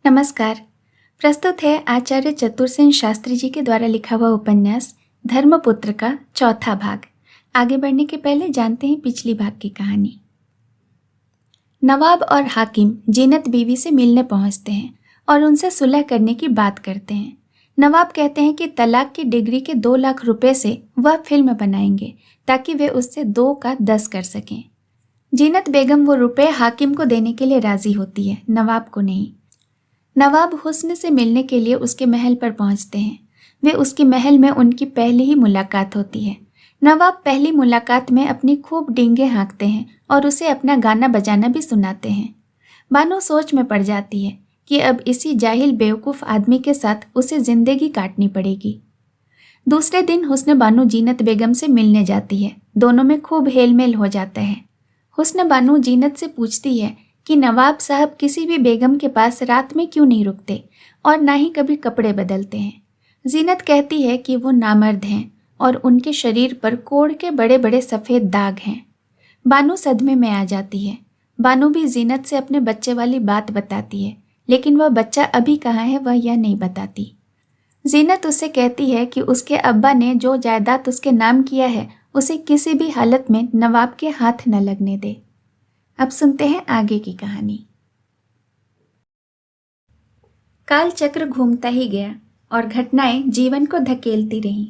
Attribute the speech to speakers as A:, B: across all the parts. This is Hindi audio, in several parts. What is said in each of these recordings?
A: नमस्कार। प्रस्तुत है आचार्य चतुरसेन शास्त्री जी के द्वारा लिखा हुआ उपन्यास धर्मपुत्र का चौथा भाग। आगे बढ़ने के पहले जानते हैं पिछली भाग की कहानी। नवाब और हाकिम जीनत बीवी से मिलने पहुंचते हैं और उनसे सुलह करने की बात करते हैं। नवाब कहते हैं कि तलाक की डिग्री के 2 लाख रुपए से वह फिल्म बनाएंगे ताकि वे उससे 2 का 10 कर सकें। जीनत बेगम वो रुपए हाकिम को देने के लिए राजी होती है, नवाब को नहीं। नवाब हुस्न से मिलने के लिए उसके महल पर पहुंचते हैं। वे उसके महल में उनकी पहली ही मुलाकात होती है। नवाब पहली मुलाकात में अपनी खूब डींगे हाँकते हैं और उसे अपना गाना बजाना भी सुनाते हैं। बानो सोच में पड़ जाती है कि अब इसी जाहिल बेवकूफ़ आदमी के साथ उसे जिंदगी काटनी पड़ेगी। दूसरे दिन हुस्न बानो जीनत बेगम से मिलने जाती है। दोनों में खूब हेलमेल हो जाता है। हुस्न बानो जीनत से पूछती है कि नवाब साहब किसी भी बेगम के पास रात में क्यों नहीं रुकते और ना ही कभी कपड़े बदलते हैं। जीनत कहती है कि वो नामर्द हैं और उनके शरीर पर कोढ़ के बड़े बड़े सफ़ेद दाग हैं। बानो सदमे में आ जाती है। बानो भी जीनत से अपने बच्चे वाली बात बताती है, लेकिन वह बच्चा अभी कहाँ है वह यह नहीं बताती। जीनत उससे कहती है कि उसके अब्बा ने जो जायदाद उसके नाम किया है उसे किसी भी हालत में नवाब के हाथ न लगने दे। अब सुनते हैं आगे की कहानी। काल चक्र घूमता ही गया और घटनाएं जीवन को धकेलती रहीं।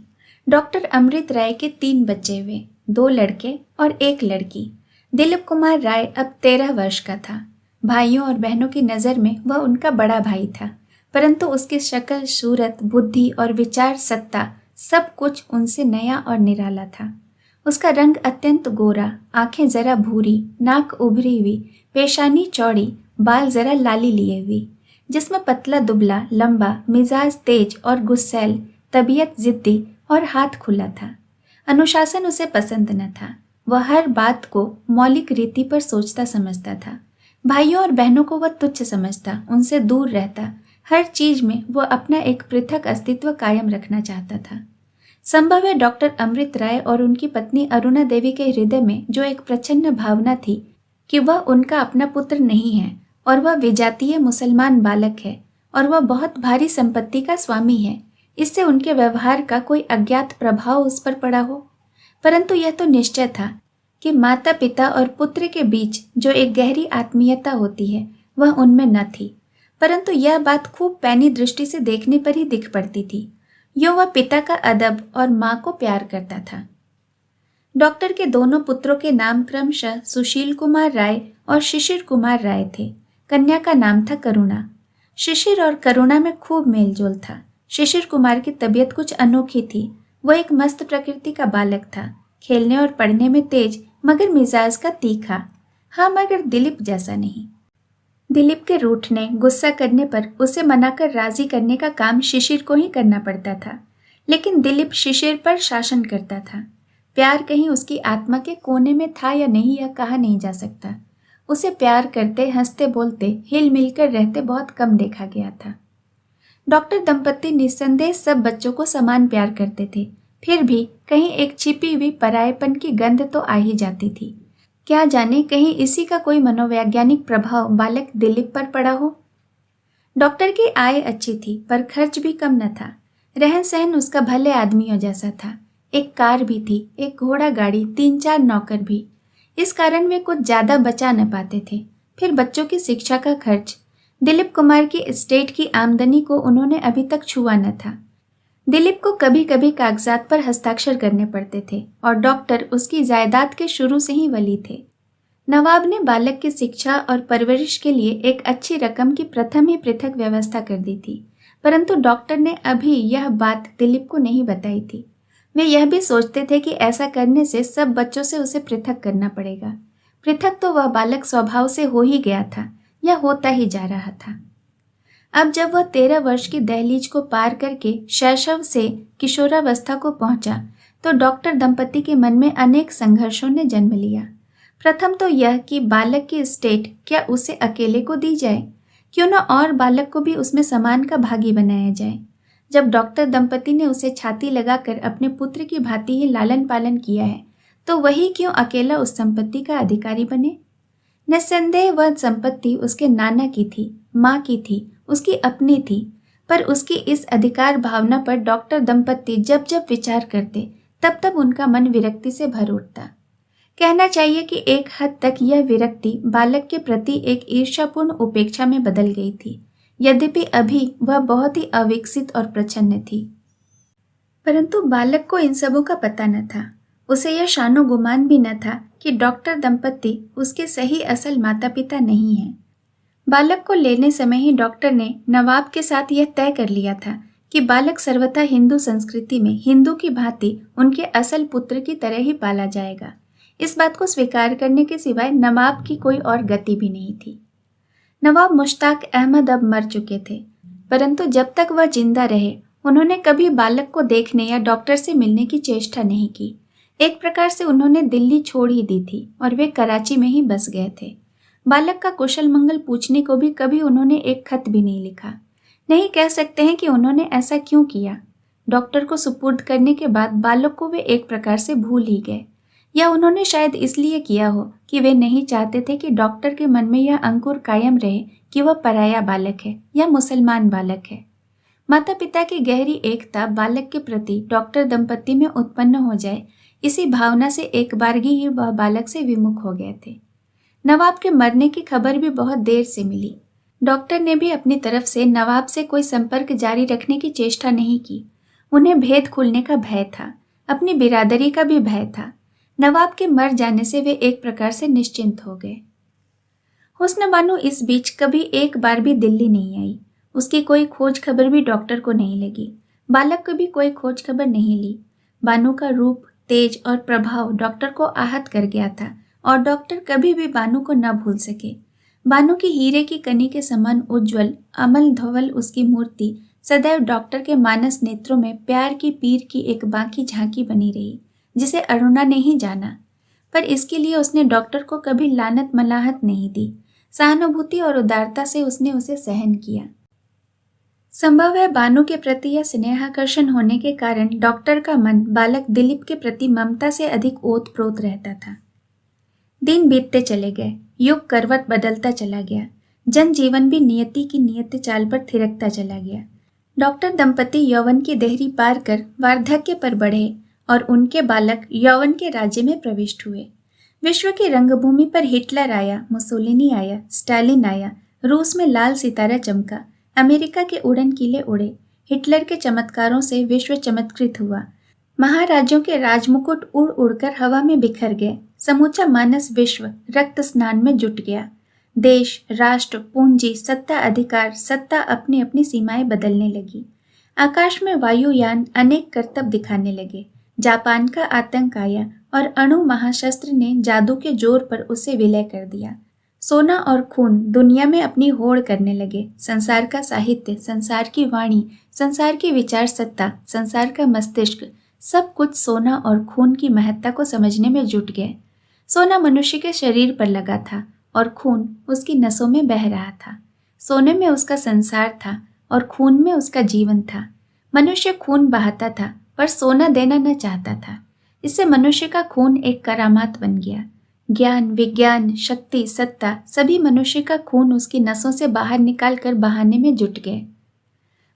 A: डॉक्टर अमृत राय के 3 बच्चे हुए, 2 लड़के और 1 लड़की। दिलीप कुमार राय अब 13 वर्ष का था। भाइयों और बहनों की नज़र में वह उनका बड़ा भाई था, परंतु उसकी शक्ल, सूरत, बुद्धि और विचार सत्ता सब कुछ उनसे नया और निराला था। उसका रंग अत्यंत गोरा, आंखें जरा भूरी, नाक उभरी हुई, पेशानी चौड़ी, बाल जरा लाली लिए हुई, जिसमें पतला दुबला, लंबा, मिजाज तेज और गुस्सैल, तबीयत जिद्दी और हाथ खुला था। अनुशासन उसे पसंद न था। वह हर बात को मौलिक रीति पर सोचता समझता था। भाइयों और बहनों को वह तुच्छ समझता, उनसे दूर रहता। हर चीज में वह अपना एक पृथक अस्तित्व कायम रखना चाहता था। संभव है डॉक्टर अमृत राय और उनकी पत्नी अरुणा देवी के हृदय में जो एक प्रचंड भावना थी कि वह उनका अपना पुत्र नहीं है और वह विजातीय मुसलमान बालक है और वह बहुत भारी संपत्ति का स्वामी है, इससे उनके व्यवहार का कोई अज्ञात प्रभाव उस पर पड़ा हो। परंतु यह तो निश्चय था कि माता पिता और पुत्र के बीच जो एक गहरी आत्मीयता होती है वह उनमें न थी। परंतु यह बात खूब पैनी दृष्टि से देखने पर ही दिख पड़ती थी। वह पिता का अदब और माँ को प्यार करता था। डॉक्टर के दोनों पुत्रों के नाम क्रमशः सुशील कुमार राय और शिशिर कुमार राय थे। कन्या का नाम था करुणा। शिशिर और करुणा में खूब मेलजोल था। शिशिर कुमार की तबीयत कुछ अनोखी थी। वह एक मस्त प्रकृति का बालक था, खेलने और पढ़ने में तेज, मगर मिजाज का तीखा। हाँ, मगर दिलीप जैसा नहीं। दिलीप के रूठने, गुस्सा करने पर उसे मनाकर राजी करने का काम शिशिर को ही करना पड़ता था, लेकिन दिलीप शिशिर पर शासन करता था। प्यार कहीं उसकी आत्मा के कोने में था या नहीं, यह कहा नहीं जा सकता। उसे प्यार करते, हंसते बोलते, हिल मिलकर रहते बहुत कम देखा गया था। डॉक्टर दंपत्ति निस्संदेह सब बच्चों को समान प्यार करते थे, फिर भी कहीं एक छिपी हुई परायेपन की गंध तो आ ही जाती थी। क्या जाने कहीं इसी का कोई मनोवैज्ञानिक प्रभाव बालक दिलीप पर पड़ा हो। डॉक्टर की आय अच्छी थी पर खर्च भी कम न था। रहन सहन उसका भले आदमियों जैसा था। एक कार भी थी, एक घोड़ा गाड़ी, 3-4 नौकर भी। इस कारण वे कुछ ज्यादा बचा न पाते थे। फिर बच्चों की शिक्षा का खर्च। दिलीप कुमार की एस्टेट की आमदनी को उन्होंने अभी तक छुआ न था। दिलीप को कभी कभी कागजात पर हस्ताक्षर करने पड़ते थे और डॉक्टर उसकी जायदाद के शुरू से ही वली थे। नवाब ने बालक की शिक्षा और परवरिश के लिए एक अच्छी रकम की प्रथम ही पृथक व्यवस्था कर दी थी, परंतु डॉक्टर ने अभी यह बात दिलीप को नहीं बताई थी। वे यह भी सोचते थे कि ऐसा करने से सब बच्चों से उसे पृथक करना पड़ेगा। पृथक तो वह बालक स्वभाव से हो ही गया था, यह होता ही जा रहा था। अब जब वह 13 वर्ष की दहलीज को पार करके शैशव से किशोरावस्था को पहुंचा, तो डॉक्टर दंपति के मन में अनेक संघर्षों ने जन्म लिया। प्रथम तो यह कि बालक की एस्टेट क्या उसे अकेले को दी जाए, क्यों न और बालक को भी उसमें समान का भागी बनाया जाए। जब डॉक्टर दंपति ने उसे छाती लगाकर अपने पुत्र की भांति ही लालन पालन किया है, तो वही क्यों अकेला उस संपत्ति का अधिकारी बने। निस्संदेह वह संपत्ति उसके नाना की थी, माँ की थी उसकी अपनी थी, पर उसकी इस अधिकार भावना पर डॉक्टर दंपत्ति जब जब विचार करते तब तब उनका मन विरक्ति से भर उठता। कहना चाहिए कि एक हद तक यह विरक्ति बालक के प्रति एक ईर्ष्यापूर्ण उपेक्षा में बदल गई थी, यद्यपि अभी वह बहुत ही अविकसित और प्रच्छन्न थी। परंतु बालक को इन सबों का पता न था। उसे यह शानो गुमान भी न था कि डॉक्टर दंपत्ति उसके सही असल माता पिता नहीं हैं। बालक को लेने समय ही डॉक्टर ने नवाब के साथ यह तय कर लिया था कि बालक सर्वथा हिंदू संस्कृति में हिंदू की भांति उनके असल पुत्र की तरह ही पाला जाएगा। इस बात को स्वीकार करने के सिवाय नवाब की कोई और गति भी नहीं थी। नवाब मुश्ताक अहमद अब मर चुके थे, परंतु जब तक वह जिंदा रहे उन्होंने कभी बालक को देखने या डॉक्टर से मिलने की चेष्टा नहीं की। एक प्रकार से उन्होंने दिल्ली छोड़ ही दी थी और वे कराची में ही बस गए थे। बालक का कुशल मंगल पूछने को भी कभी उन्होंने एक खत भी नहीं लिखा। नहीं कह सकते हैं कि उन्होंने ऐसा क्यों किया। डॉक्टर को सुपुर्द करने के बाद बालक को वे एक प्रकार से भूल ही गए, या उन्होंने शायद इसलिए किया हो कि वे नहीं चाहते थे कि डॉक्टर के मन में यह अंकुर कायम रहे कि वह पराया बालक है या मुसलमान बालक है। माता पिता की गहरी एकता बालक के प्रति डॉक्टर दंपत्ति में उत्पन्न हो जाए, इसी भावना से एक बारगी ही वह बालक से विमुख हो गए थे। नवाब के मरने की खबर भी बहुत देर से मिली। डॉक्टर ने भी अपनी तरफ से नवाब से कोई संपर्क जारी रखने की चेष्टा नहीं की। उन्हें भेद खुलने का भय था, अपनी बिरादरी का भी भय था। नवाब के मर जाने से वे एक प्रकार से निश्चिंत हो गए। हुस्न बानो इस बीच कभी एक बार भी दिल्ली नहीं आई। उसकी कोई खोज खबर भी डॉक्टर को नहीं लगी। बालक को भी कोई खोज खबर नहीं ली। बानो का रूप, तेज और प्रभाव डॉक्टर को आहत कर गया था और डॉक्टर कभी भी बानो को न भूल सके। बानो की हीरे की कनी के समान उज्ज्वल अमल धवल उसकी मूर्ति सदैव डॉक्टर के मानस नेत्रों में प्यार की पीर की एक बाकी झांकी बनी रही, जिसे अरुणा ने ही जाना। पर इसके लिए उसने डॉक्टर को कभी लानत मलाहत नहीं दी। सहानुभूति और उदारता से उसने उसे सहन किया। संभव है बानो के प्रति यह स्नेहाकर्षण होने के कारण डॉक्टर का मन बालक दिलीप के प्रति ममता से अधिक ओतप्रोत रहता था। दिन बीतते चले गए, युग करवट बदलता चला गया, जनजीवन भी नियति की नियत चाल पर थिरकता चला गया। डॉक्टर दंपति यौवन की देहरी पार कर वार्धक्य पर बढ़े और उनके बालक यौवन के राज्य में प्रविष्ट हुए। विश्व की रंगभूमि पर हिटलर आया, मुसोलिनी आया, स्टालिन आया, रूस में लाल सितारा चमका, अमेरिका के उड़न कीले उड़े। हिटलर के चमत्कारों से विश्व चमत्कृत हुआ। महाराजों के राजमुकुट उड़ उड़कर हवा में बिखर गए। समूचा मानस विश्व रक्त स्नान में जुट गया। देश, राष्ट्र, पूंजी, सत्ता, अधिकार, सत्ता अपनी अपनी सीमाएं बदलने लगी। आकाश में वायुयान अनेक करतब दिखाने लगे। जापान का आतंक आया और अणु महाशस्त्र ने जादू के जोर पर उसे विलय कर दिया। सोना और खून दुनिया में अपनी होड़ करने लगे। संसार का साहित्य, संसार की वाणी, संसार की विचार सत्ता, संसार का मस्तिष्क, सब कुछ सोना और खून की महत्ता को समझने में जुट गए। सोना मनुष्य के शरीर पर लगा था और खून उसकी नसों में बह रहा था। सोने में उसका संसार था और खून में उसका जीवन था। मनुष्य खून बहाता था पर सोना देना न चाहता था। इससे मनुष्य का खून एक करामात बन गया। ज्ञान, विज्ञान, शक्ति, सत्ता, सभी मनुष्य का खून उसकी नसों से बाहर निकाल कर बहाने में जुट गए।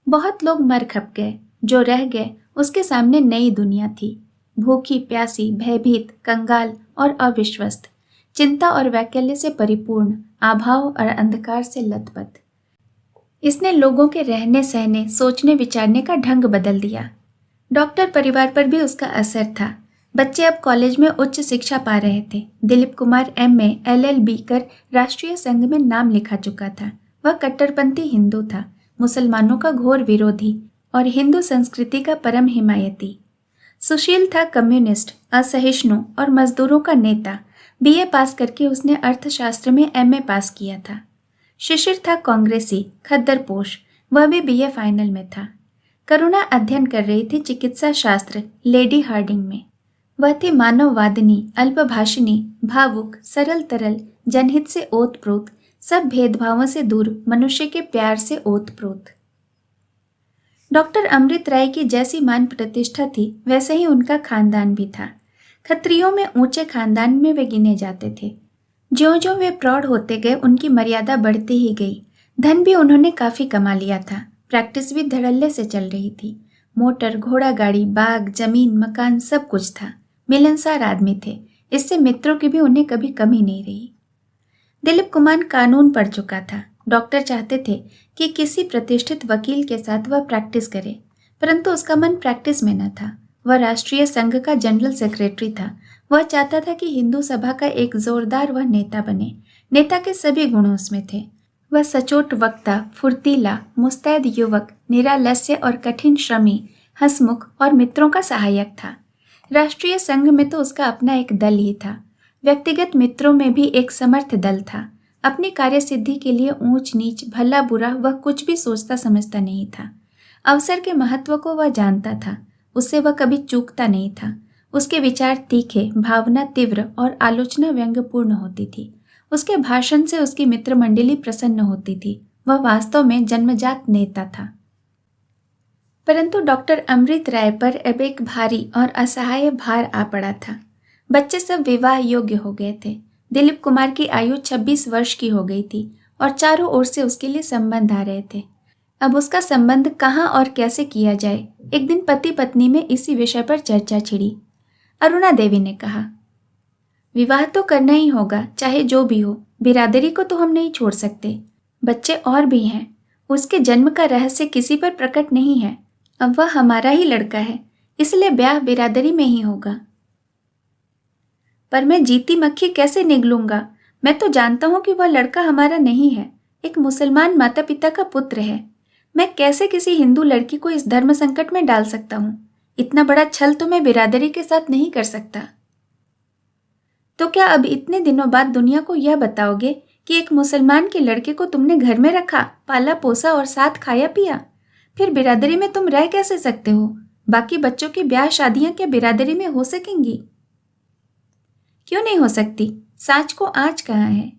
A: बहुत लोग मर खप गए। जो रह गए उसके सामने नई दुनिया थी, भूखी, प्यासी, भयभीत, कंगाल और अविश्वस्त, चिंता और वैकल्य से परिपूर्ण, अभाव और अंधकार से लथपथ। इसने लोगों के रहने सहने, सोचने विचारने का ढंग बदल दिया। डॉक्टर परिवार पर भी उसका असर था। बच्चे अब कॉलेज में उच्च शिक्षा पा रहे थे। दिलीप कुमार MA LLB कर राष्ट्रीय संघ में नाम लिखा चुका था। वह कट्टरपंथी हिंदू था, मुसलमानों का घोर विरोधी और हिंदू संस्कृति का परम हिमायती। सुशील था, कम्युनिस्ट, असहिष्णु और मजदूरों का नेता। BA पास करके उसने अर्थशास्त्र में MA पास किया था। शिशिर था कांग्रेसी, खद्दरपोश, वह भी BA फाइनल में था। करुणा अध्ययन कर रही थी चिकित्सा शास्त्र लेडी हार्डिंग में। वह थी मानववादिनी, अल्पभाषिणी, भावुक, सरल तरल, जनहित से ओतप्रोत, सब भेदभावों से दूर, मनुष्य के प्यार से ओतप्रोत। डॉक्टर अमृत राय की जैसी मान प्रतिष्ठा थी वैसे ही उनका खानदान भी था। खत्रियों में ऊंचे खानदान में वे गिने जाते थे। ज्यों ज्यों वे प्रौढ़ होते गए उनकी मर्यादा बढ़ती ही गई। धन भी उन्होंने काफी कमा लिया था। प्रैक्टिस भी धड़ल्ले से चल रही थी। मोटर, घोड़ा गाड़ी, बाग, जमीन, मकान सब कुछ था। मिलनसार आदमी थे। इससे मित्रों की भी उन्हें कभी कमी नहीं रही। दिलीप कुमार कानून पढ़ चुका था। डॉक्टर चाहते थे कि किसी प्रतिष्ठित वकील के साथ वह प्रैक्टिस करे, परंतु उसका मन प्रैक्टिस में न था। वह राष्ट्रीय संघ का जनरल सेक्रेटरी था। वह चाहता था कि हिंदू सभा का एक जोरदार वह नेता बने। नेता के सभी गुण उसमें थे। वह सचोट वक्ता, फुर्तीला, मुस्तैद युवक, निरालस्य और कठिन श्रमी, हंसमुख और मित्रों का सहायक था। राष्ट्रीय संघ में तो उसका अपना एक दल ही था। व्यक्तिगत मित्रों में भी एक समर्थ दल था। अपनी कार्यसिद्धि के लिए ऊंच नीच, भला बुरा वह कुछ भी सोचता समझता नहीं था। अवसर के महत्व को वह जानता था। उससे वह कभी चूकता नहीं था। उसके विचार तीखे, भावना तीव्र और आलोचना व्यंग्यपूर्ण होती थी। उसके भाषण से उसकी मित्र मंडली प्रसन्न होती थी। वह वास्तव में जन्मजात नेता था। परंतु डॉक्टर अमृत राय पर अब एक भारी और असहाय भार आ पड़ा था। बच्चे सब विवाह योग्य हो गए थे। दिलीप कुमार की आयु 26 वर्ष की हो गई थी और चारों ओर से उसके लिए संबंध आ रहे थे। अब उसका संबंध कहाँ और कैसे किया जाए, एक दिन पति पत्नी में इसी विषय पर चर्चा छिड़ी। अरुणा देवी ने कहा, विवाह तो करना ही होगा, चाहे जो भी हो। बिरादरी को तो हम नहीं छोड़ सकते। बच्चे और भी हैं। उसके जन्म का रहस्य किसी पर प्रकट नहीं है। अब वह हमारा ही लड़का है, इसलिए ब्याह बिरादरी में ही होगा। पर मैं जीती मक्खी कैसे निगलूंगा? मैं तो जानता हूं कि वह लड़का हमारा नहीं है, एक मुसलमान माता पिता का पुत्र है। मैं कैसे किसी हिंदू लड़की को इस धर्म संकट में डाल सकता हूं? इतना बड़ा छल तो मैं बिरादरी के साथ नहीं कर सकता। तो क्या अब इतने दिनों बाद दुनिया को यह बताओगे कि एक मुसलमान के लड़के को तुमने घर में रखा, पाला पोसा और साथ खाया पिया? फिर बिरादरी में तुम रह कैसे सकते हो? बाकी बच्चों की ब्याह शादियां क्या बिरादरी में हो सकेंगी? क्यों नहीं हो सकती? साँच को आँच कहाँ है?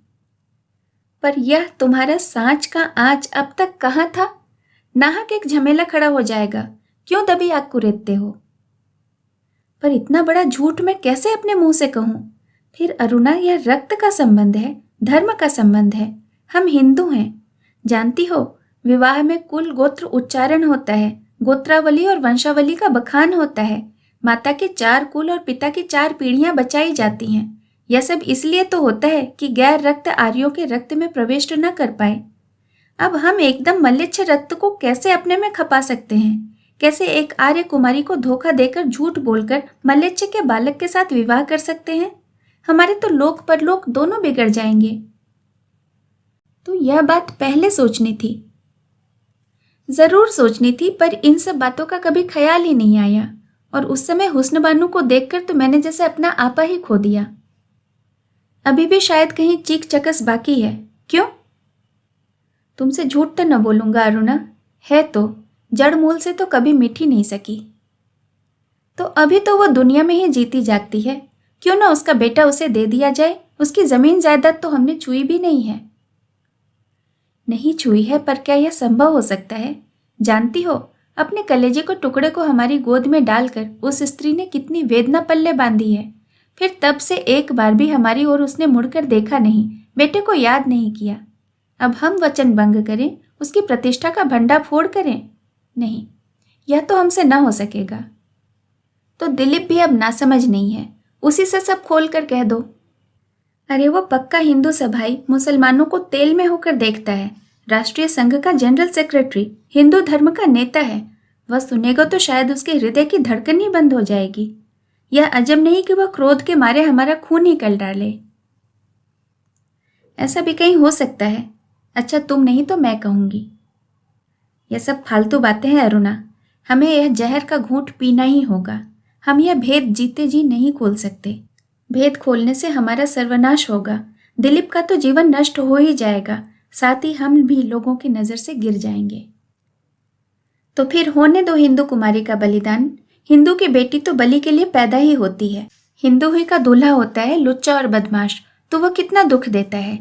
A: पर यह तुम्हारा साँच का आँच अब तक कहाँ था? नाहक एक झमेला खड़ा हो जाएगा। क्यों दबी आग कुरेदते हो? पर इतना बड़ा झूठ मैं कैसे अपने मुंह से कहूं? फिर अरुणा, यह रक्त का संबंध है, धर्म का संबंध है। हम हिंदू हैं। जानती हो, विवाह में कुल गोत्र उच्चारण होता है, गोत्रावली और वंशावली का बखान होता है। माता के 4 कुल और पिता की 4 पीढ़ियां बचाई जाती हैं। यह सब इसलिए तो होता है कि गैर रक्त आर्यों के रक्त में प्रवेश न कर पाए। अब हम एकदम मलेच्छ रक्त को कैसे अपने में खपा सकते हैं? कैसे एक आर्य कुमारी को धोखा देकर, झूठ बोलकर मलेच्छ के बालक के साथ विवाह कर सकते हैं? हमारे तो लोक परलोक दोनों बिगड़ जाएंगे। तो यह बात पहले सोचनी थी। जरूर सोचनी थी, पर इन सब बातों का कभी ख्याल ही नहीं आया। और उस समय हुस्न बानू को देखकर तो मैंने जैसे अपना आपा ही खो दिया। अभी भी शायद कहीं चीख चकस बाकी है। क्यों? तुमसे झूठ तो न बोलूंगा अरुणा, है तो जड़ मूल से तो कभी मिट ही नहीं सकी। तो अभी तो वो दुनिया में ही जीती जागती है। क्यों ना उसका बेटा उसे दे दिया जाए? उसकी जमीन जायदाद तो हमने छुई भी नहीं है। नहीं छुई है, पर क्या यह संभव हो सकता है? जानती हो, अपने कलेजे को टुकड़े को हमारी गोद में डालकर उस स्त्री ने कितनी वेदना पल्ले बांधी है। फिर तब से एक बार भी हमारी ओर उसने मुड़कर देखा नहीं, बेटे को याद नहीं किया। अब हम वचन भंग करें, उसकी प्रतिष्ठा का भंडा फोड़ करें? नहीं, यह तो हमसे न हो सकेगा। तो दिलीप भी अब नासमझ नहीं है, उसी से सब खोल कर कह दो। अरे वो पक्का हिंदू सभाई, मुसलमानों को तेल में होकर देखता है। राष्ट्रीय संघ का जनरल सेक्रेटरी, हिंदू धर्म का नेता है। वह सुनेगा तो शायद उसके हृदय की धड़कन ही बंद हो जाएगी। यह अजब नहीं कि वह क्रोध के मारे हमारा खून ही गल डाले। ऐसा भी कहीं हो सकता है। अच्छा, तुम नहीं तो मैं कहूंगी। यह सब फालतू बातें हैं अरुणा। हमें यह जहर का घूंट पीना ही होगा। हम यह भेद जीते जी नहीं खोल सकते। भेद खोलने से हमारा सर्वनाश होगा। दिलीप का तो जीवन नष्ट हो ही जाएगा, साथ ही हम भी लोगों की नजर से गिर जाएंगे। तो फिर होने दो हिंदू कुमारी का बलिदान। हिंदू की बेटी तो बलि के लिए पैदा ही होती है। हिंदू ही का दूल्हा होता है लुच्चा और बदमाश, तो वह कितना दुख देता है।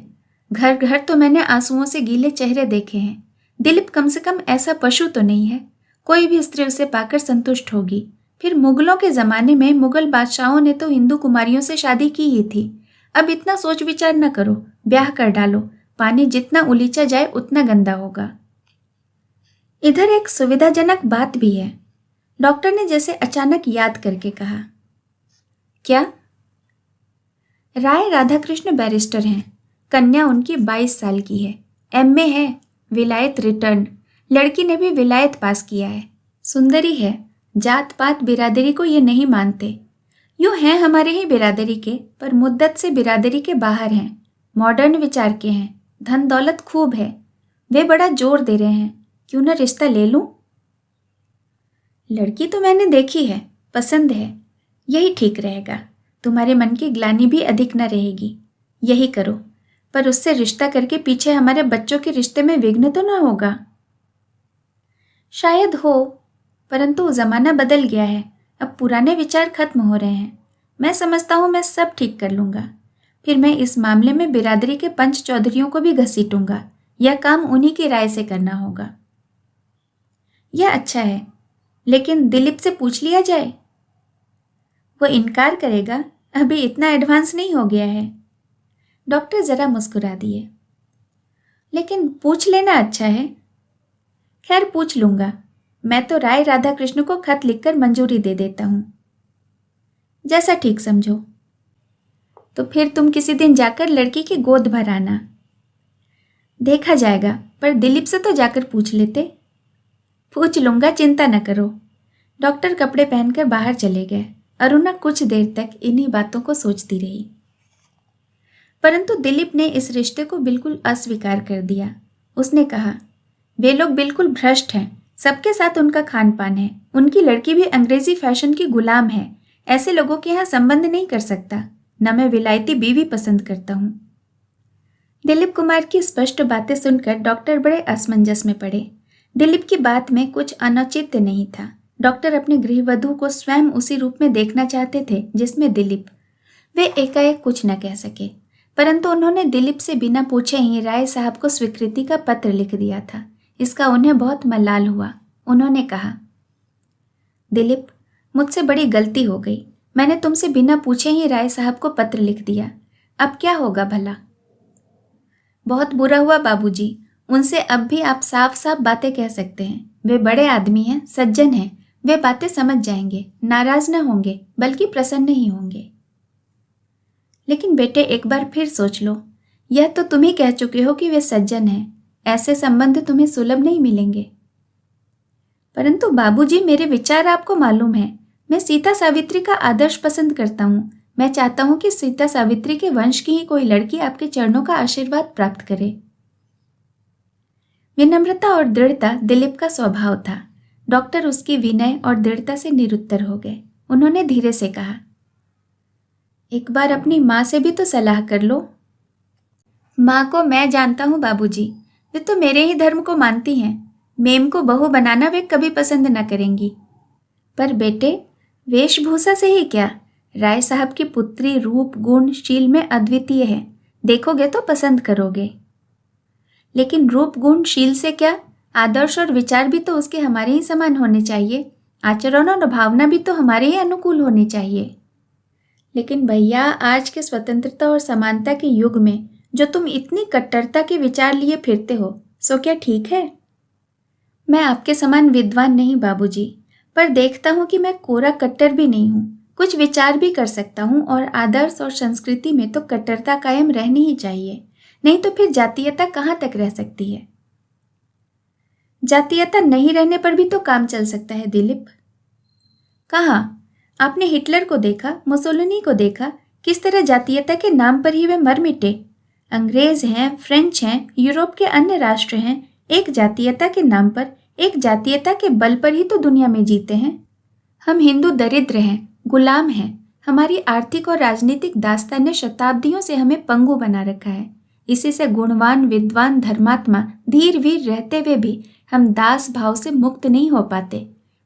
A: घर घर तो मैंने आंसुओं से गीले चेहरे देखे हैं। दिलीप कम से कम ऐसा पशु तो नहीं है। कोई भी स्त्री उसे पाकर संतुष्ट होगी। फिर मुगलों के जमाने में मुगल बादशाहों ने तो हिंदू कुमारियों से शादी की ही थी। अब इतना सोच विचार न करो, ब्याह कर डालो। पानी जितना उलीचा जाए उतना गंदा होगा। इधर एक सुविधाजनक बात भी है, डॉक्टर ने जैसे अचानक याद करके कहा। क्या? राय राधाकृष्ण बैरिस्टर हैं, कन्या उनकी 22 साल की है, एमए है, विलायत रिटर्न। लड़की ने भी विलायत पास किया है, सुंदरी है, जात पात बिरादरी को ये नहीं मानते। यूँ हैं हमारे ही बिरादरी के, पर मुद्दत से बिरादरी के बाहर हैं, मॉडर्न विचार के हैं, धन दौलत खूब है। वे बड़ा जोर दे रहे हैं, क्यों ना रिश्ता ले लूं? लड़की तो मैंने देखी है, पसंद है, यही ठीक रहेगा। तुम्हारे मन की ग्लानि भी अधिक न रहेगी। यही करो, पर उससे रिश्ता करके पीछे हमारे बच्चों के रिश्ते में विघ्न तो न होगा। शायद हो, परंतु जमाना बदल गया है, अब पुराने विचार खत्म हो रहे हैं। मैं समझता हूँ मैं सब ठीक कर लूँगा। फिर मैं इस मामले में बिरादरी के पंच चौधरियों को भी घसीटूंगा। यह काम उन्हीं की राय से करना होगा। यह अच्छा है, लेकिन दिलीप से पूछ लिया जाए। वो इनकार करेगा, अभी इतना एडवांस नहीं हो गया है। डॉक्टर जरा मुस्कुरा दिए। लेकिन पूछ लेना अच्छा है। खैर पूछ लूंगा। मैं तो राय राधाकृष्ण को खत लिखकर मंजूरी दे देता हूं। जैसा ठीक समझो। तो फिर तुम किसी दिन जाकर लड़की की गोद भर आना। देखा जाएगा, पर दिलीप से तो जाकर पूछ लेते। पूछ लूंगा, चिंता न करो। डॉक्टर कपड़े पहनकर बाहर चले गए। अरुणा कुछ देर तक इन्हीं बातों को सोचती रही, परंतु दिलीप ने इस रिश्ते को बिल्कुल अस्वीकार कर दिया। उसने कहा, वे लोग बिल्कुल भ्रष्ट हैं, सबके साथ उनका खान पान है, उनकी लड़की भी अंग्रेजी फैशन की गुलाम है। ऐसे लोगों के यहाँ संबंध नहीं कर सकता, न मैं विलायती बीवी पसंद करता हूँ। दिलीप कुमार की स्पष्ट बातें सुनकर डॉक्टर बड़े असमंजस में पड़े। दिलीप की बात में कुछ अनौचित्य नहीं था। डॉक्टर अपने गृहवधू को स्वयं उसी रूप में देखना चाहते थे जिसमें दिलीप। वे एकाएक कुछ न कह सके, परंतु उन्होंने दिलीप से बिना पूछे ही राय साहब को स्वीकृति का पत्र लिख दिया था। इसका उन्हें बहुत मलाल हुआ। उन्होंने कहा, दिलीप, मुझसे बड़ी गलती हो गई। मैंने तुमसे बिना पूछे ही राय साहब को पत्र लिख दिया। अब क्या होगा भला? बहुत बुरा हुआ बाबूजी। उनसे अब भी आप साफ साफ बातें कह सकते हैं। वे बड़े आदमी हैं, सज्जन हैं, वे बातें समझ जाएंगे, नाराज न होंगे, बल्कि प्रसन्न ही होंगे। लेकिन बेटे, एक बार फिर सोच लो। यह तो तुम ही कह चुके हो कि वे सज्जन हैं। ऐसे संबंध तुम्हें सुलभ नहीं मिलेंगे। परंतु बाबूजी, मेरे विचार आपको मालूम है। मैं सीता सावित्री का आदर्श पसंद करता हूँ। मैं चाहता हूँ कि सीता सावित्री के वंश की ही कोई लड़की आपके चरणों का आशीर्वाद प्राप्त करे। विनम्रता और दृढ़ता दिलीप का स्वभाव था। डॉक्टर उसकी विनय और दृढ़ता से निरुत्तर हो गए। उन्होंने धीरे से कहा, एक बार अपनी माँ से भी तो सलाह कर लो। माँ को मैं जानता हूँ बाबूजी, वे तो मेरे ही धर्म को मानती हैं। मेम को बहू बनाना वे कभी पसंद न करेंगी। पर बेटे, वेशभूषा से ही क्या, राय साहब की पुत्री रूप गुण शील में अद्वितीय है। देखोगे तो पसंद करोगे। लेकिन रूप गुण शील से क्या, आदर्श और विचार भी तो उसके हमारे ही समान होने चाहिए। आचरण और भावना भी तो हमारे ही अनुकूल होनी चाहिए। लेकिन भैया, आज के स्वतंत्रता और समानता के युग में जो तुम इतनी कट्टरता के विचार लिए फिरते हो, सो क्या ठीक है? मैं आपके समान विद्वान नहीं बाबूजी, पर देखता हूँ कि मैं कोरा कट्टर भी नहीं हूँ। कुछ विचार भी कर सकता हूँ, और आदर्श और संस्कृति में तो कट्टरता कायम रहनी ही चाहिए, नहीं तो फिर जातीयता कहाँ तक रह सकती है? जातीयता नहीं रहने पर भी तो काम चल सकता है दिलीप। कहाँ? आपने हिटलर को देखा, मुसोलिनी को देखा, किस तरह जातीयता के नाम पर ही वे मर मिटे। अंग्रेज हैं, फ्रेंच हैं, यूरोप के अन्य राष्ट्र हैं, एक जातीयता के नाम पर, एक जातीयता के बल पर ही तो दुनिया में जीते हैं। हम हिंदू दरिद्र हैं, गुलाम हैं। हमारी आर्थिक और राजनीतिक दास्ता ने शताब्दियों से हमें पंगु बना रखा है। इसी से गुणवान, विद्वान, धर्मात्मा, धीर वीर रहते हुए भी हम दास भाव से मुक्त नहीं हो पाते,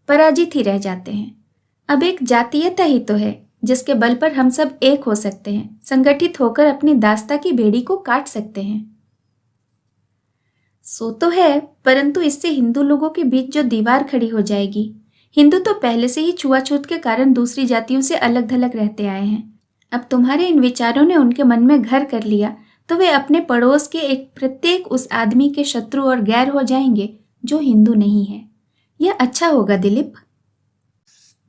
A: पराजित ही रह जाते हैं। अब एक जातीयता ही तो है जिसके बल पर हम सब एक हो सकते हैं, संगठित होकर अपनी दास्ता की बेड़ी को काट सकते हैं। सो तो है, परंतु इससे हिंदू लोगों के बीच जो दीवार खड़ी हो जाएगी। हिंदू तो पहले से ही छुआछूत के कारण दूसरी जातियों से अलग थलग रहते आए हैं। अब तुम्हारे इन विचारों ने उनके मन में घर कर लिया तो वे अपने पड़ोस के एक प्रत्येक उस आदमी के शत्रु और गैर हो जाएंगे जो हिंदू नहीं है। यह अच्छा होगा दिलीप,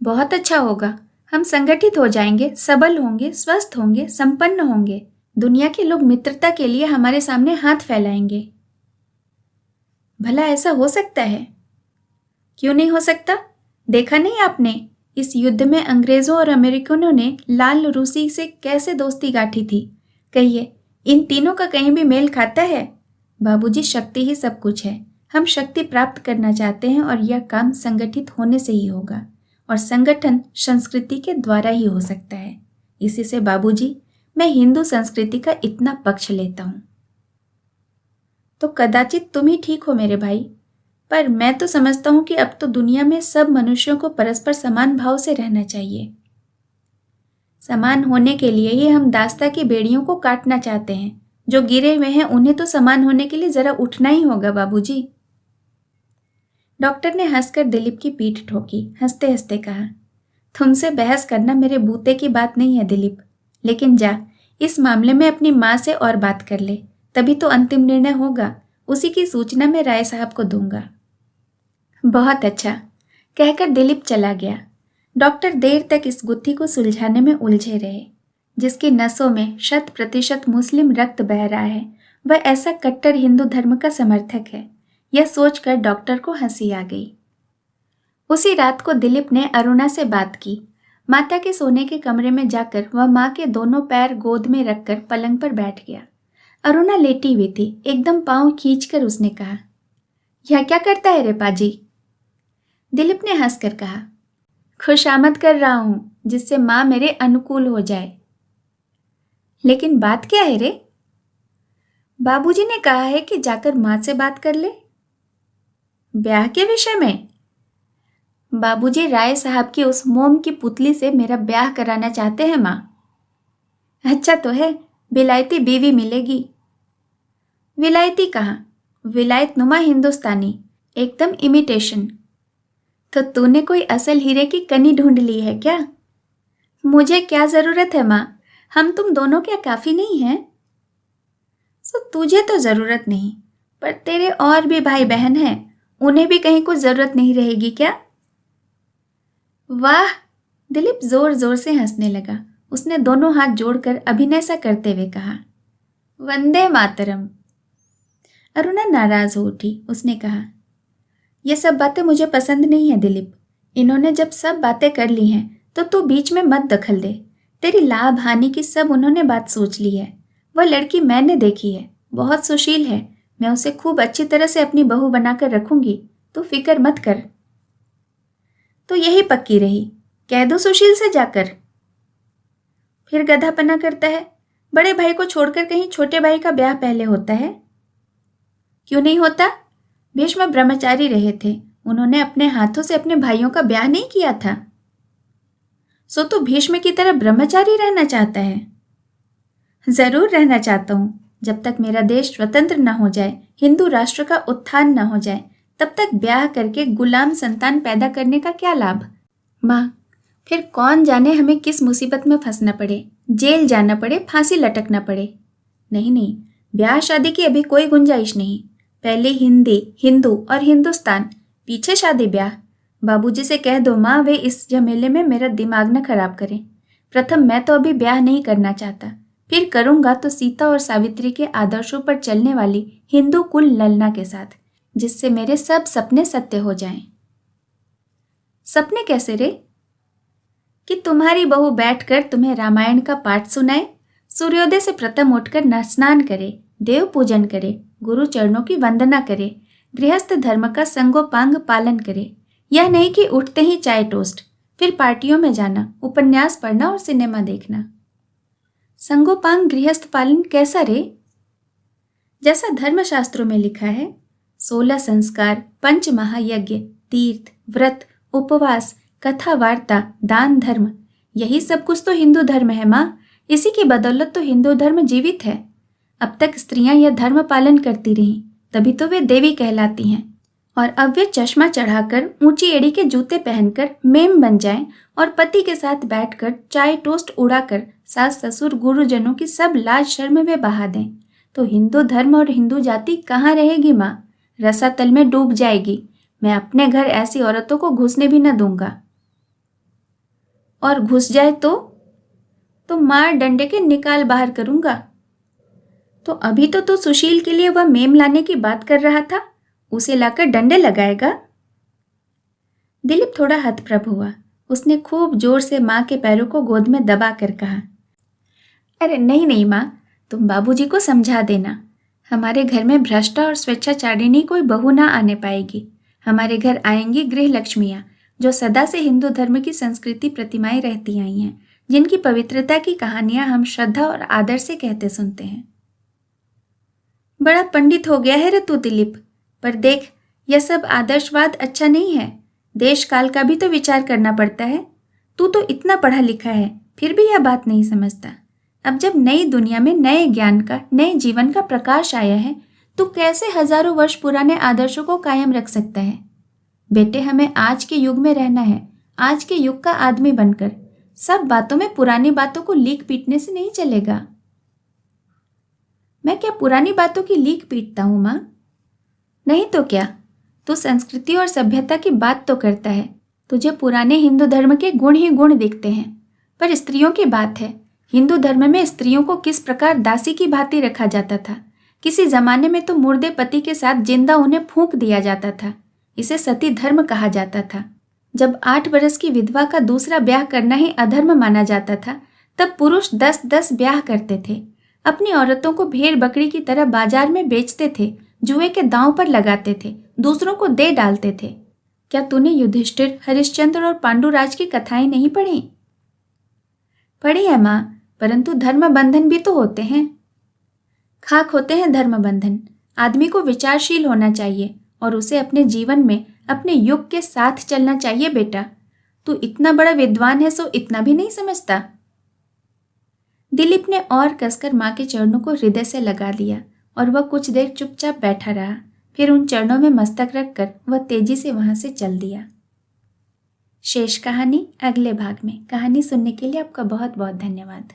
A: बहुत अच्छा होगा। हम संगठित हो जाएंगे, सबल होंगे, स्वस्थ होंगे, संपन्न होंगे। दुनिया के लोग मित्रता के लिए हमारे सामने हाथ फैलाएंगे। भला ऐसा हो सकता है? क्यों नहीं हो सकता? देखा नहीं आपने इस युद्ध में अंग्रेजों और अमेरिकनों ने लाल रूसी से कैसे दोस्ती गांठी थी? कहिए, इन तीनों का कहीं भी मेल खाता है? बाबूजी, शक्ति ही सब कुछ है। हम शक्ति प्राप्त करना चाहते हैं और यह काम संगठित होने से ही होगा, और संगठन संस्कृति के द्वारा ही हो सकता है। इसी से बाबूजी, मैं हिंदू संस्कृति का इतना पक्ष लेता हूं। तो कदाचित तुम ही ठीक हो मेरे भाई, पर मैं तो समझता हूं कि अब तो दुनिया में सब मनुष्यों को परस्पर समान भाव से रहना चाहिए। समान होने के लिए ही हम दास्ता की बेड़ियों को काटना चाहते हैं। जो गिरे हुए हैं उन्हें तो समान होने के लिए जरा उठना ही होगा बाबूजी। डॉक्टर ने हंसकर दिलीप की पीठ ठोकी। हंसते हंसते कहा, तुमसे बहस करना मेरे बूते की बात नहीं है दिलीप, लेकिन जा इस मामले में अपनी माँ से और बात कर ले, तभी तो अंतिम निर्णय होगा। उसी की सूचना मैं राय साहब को दूंगा। बहुत अच्छा, कहकर दिलीप चला गया। डॉक्टर देर तक इस गुत्थी को सुलझाने में उलझे रहे। जिसकी नसों में 100% मुस्लिम रक्त बह रहा है, वह ऐसा कट्टर हिंदू धर्म का समर्थक है। यह सोचकर डॉक्टर को हंसी आ गई। उसी रात को दिलीप ने अरुणा से बात की। माता के सोने के कमरे में जाकर वह माँ के दोनों पैर गोद में रखकर पलंग पर बैठ गया। अरुणा लेटी हुई थी। एकदम पांव खींचकर उसने कहा, यह क्या करता है रे पाजी? दिलीप ने हंसकर कहा, खुशामद कर रहा हूं, जिससे माँ मेरे अनुकूल हो जाए। लेकिन बात क्या है रे? बाबूजी ने कहा है कि जाकर माँ से बात कर ले। ब्याह के विषय में? बाबूजी राय साहब की उस मोम की पुतली से मेरा ब्याह कराना चाहते हैं माँ। अच्छा तो है, विलायती बीवी मिलेगी। विलायती कहाँ? विलायत नुमा हिंदुस्तानी, एकदम इमिटेशन। तो तूने कोई असल हीरे की कनी ढूंढ ली है क्या? मुझे क्या जरूरत है माँ, हम तुम दोनों क्या काफी नहीं हैं? सो तुझे तो जरूरत नहीं, पर तेरे और भी भाई बहन हैं, उन्हें भी कहीं कुछ जरूरत नहीं रहेगी क्या? वाह! दिलीप जोर जोर से हंसने लगा। उसने दोनों हाथ जोड़कर अभिनय सा करते हुए कहा, वंदे मातरम। अरुणा नाराज हो उठी। उसने कहा, ये सब बातें मुझे पसंद नहीं है दिलीप। इन्होंने जब सब बातें कर ली हैं तो तू बीच में मत दखल दे। तेरी लाभ हानि की सब उन्होंने बात सोच ली है। वह लड़की मैंने देखी है, बहुत सुशील है। मैं उसे खूब अच्छी तरह से अपनी बहू बनाकर रखूंगी, तू फिक्र मत कर। तो यही पक्की रही, कह दो सुशील से जाकर। फिर गधापना करता है। बड़े भाई को छोड़कर कहीं छोटे भाई का ब्याह पहले होता है? क्यों नहीं होता? भीष्म ब्रह्मचारी रहे थे, उन्होंने अपने हाथों से अपने भाइयों का ब्याह नहीं किया था। सो तो भीष्म की तरह ब्रह्मचारी रहना चाहता है? जरूर रहना चाहता हूं। जब तक मेरा देश स्वतंत्र न हो जाए, हिंदू राष्ट्र का उत्थान न हो जाए, तब तक ब्याह करके गुलाम संतान पैदा करने का क्या लाभ? माँ, फिर कौन जाने हमें किस मुसीबत में फंसना पड़े, जेल जाना पड़े, फांसी लटकना पड़े। नहीं नहीं, ब्याह शादी की अभी कोई गुंजाइश नहीं। पहले हिंदी, हिंदू और हिंदुस्तान, पीछे शादी ब्याह। बाबूजी से कह दो माँ, वे इस झमेले में मेरा दिमाग न खराब करें। प्रथम मैं तो अभी ब्याह नहीं करना चाहता, फिर करूंगा तो सीता और सावित्री के आदर्शों पर चलने वाली हिंदू कुल ललना के साथ, जिससे मेरे सब सपने सत्य हो जाएं। सपने कैसे रे? कि तुम्हारी बहू बैठकर तुम्हें रामायण का पाठ सुनाए, सूर्योदय से प्रथम उठकर स्नान करे, देव पूजन करे, गुरु चरणों की वंदना करे, गृहस्थ धर्म का संगोपांग पालन करे। यह नहीं कि उठते ही चाय टोस्ट, फिर पार्टियों में जाना, उपन्यास पढ़ना और सिनेमा देखना। संगोपांग गृहस्थ पालन कैसा रे? जैसा धर्मशास्त्रों में लिखा है, 16 संस्कार, 5 महायज्ञ, तीर्थ, व्रत, उपवास, कथा वार्ता, दान धर्म, यही सब कुछ तो हिंदू धर्म है माँ। इसी की बदौलत तो हिंदू धर्म जीवित है। अब तक स्त्रियां यह धर्म पालन करती रहीं, तभी तो वे देवी कहलाती हैं। और अब वे चश्मा चढ़ाकर, ऊंची एड़ी के जूते पहनकर मेम बन जाएं और पति के साथ बैठकर चाय टोस्ट उड़ाकर सास ससुर गुरुजनों की सब लाज शर्म वे बहा दें। तो हिंदू धर्म और हिंदू जाति कहाँ रहेगी माँ? रसातल में डूब जाएगी। मैं अपने घर ऐसी औरतों को घुसने भी न दूंगा। और घुस जाए तो मार डंडे के निकाल बाहर करूंगा। तो अभी तो तू सुशील के लिए वह मेम लाने की बात कर रहा था, उसे लाकर डंडे लगाएगा? दिलीप थोड़ा हतप्रभ हुआ। उसने खूब जोर से माँ के पैरों को गोद में दबा कर कहा, अरे नहीं नहीं माँ, तुम बाबूजी को समझा देना। हमारे घर में भ्रष्ट और स्वेच्छाचारिणी कोई बहू ना आने पाएगी। हमारे घर आएंगी गृह लक्ष्मियाँ, जो सदा से हिंदू धर्म की संस्कृति प्रतिमाएं रहती आई हैं, जिनकी पवित्रता की कहानियां हम श्रद्धा और आदर से कहते सुनते हैं। बड़ा पंडित हो गया है रे तू दिलीप, पर देख, यह सब आदर्शवाद अच्छा नहीं है। देश काल का भी तो विचार करना पड़ता है। तू तो इतना पढ़ा लिखा है, फिर भी यह बात नहीं समझता। अब जब नई दुनिया में नए ज्ञान का, नए जीवन का प्रकाश आया है, तो कैसे हजारों वर्ष पुराने आदर्शों को कायम रख सकता है? बेटे, हमें आज के युग में रहना है, आज के युग का आदमी बनकर। सब बातों में पुरानी बातों को लीक पीटने से नहीं चलेगा। मैं क्या पुरानी बातों की लीक पीटता हूं माँ? नहीं तो क्या, तू संस्कृति और सभ्यता की बात तो करता है। तुझे पुराने हिंदू धर्म के गुण ही गुण दिखते हैं। पर स्त्रियों की बात है। हिंदू धर्म में स्त्रियों को किस प्रकार दासी की भांति रखा जाता था। किसी जमाने में तो मुर्दे पति के साथ जिंदा उन्हें फूंक दिया जाता था। इसे सती धर्म कहा जाता था। जब 8 बरस की विधवा का दूसरा ब्याह करना ही अधर्म माना जाता था, तब पुरुष 10-10 ब्याह करते थे। अपनी औरतों को भेड़ बकरी की तरह बाजार में बेचते थे, जुए के दांव पर लगाते थे, दूसरों को दे डालते थे। क्या तूने युधिष्ठिर, हरिश्चंद्र और पांडुराज की कथाएं नहीं पढ़ी? पढ़ी है माँ, परंतु धर्म बंधन भी तो होते हैं। खाक होते हैं धर्म बंधन। आदमी को विचारशील होना चाहिए और उसे अपने जीवन में अपने युग के साथ चलना चाहिए। बेटा, तू इतना बड़ा विद्वान है, सो इतना भी नहीं समझता? दिलीप ने और कसकर माँ के चरणों को हृदय से लगा लिया और वह कुछ देर चुपचाप बैठा रहा। फिर उन चरणों में मस्तक रखकर वह तेजी से वहां से चल दिया। शेष कहानी अगले भाग में। कहानी सुनने के लिए आपका बहुत बहुत धन्यवाद।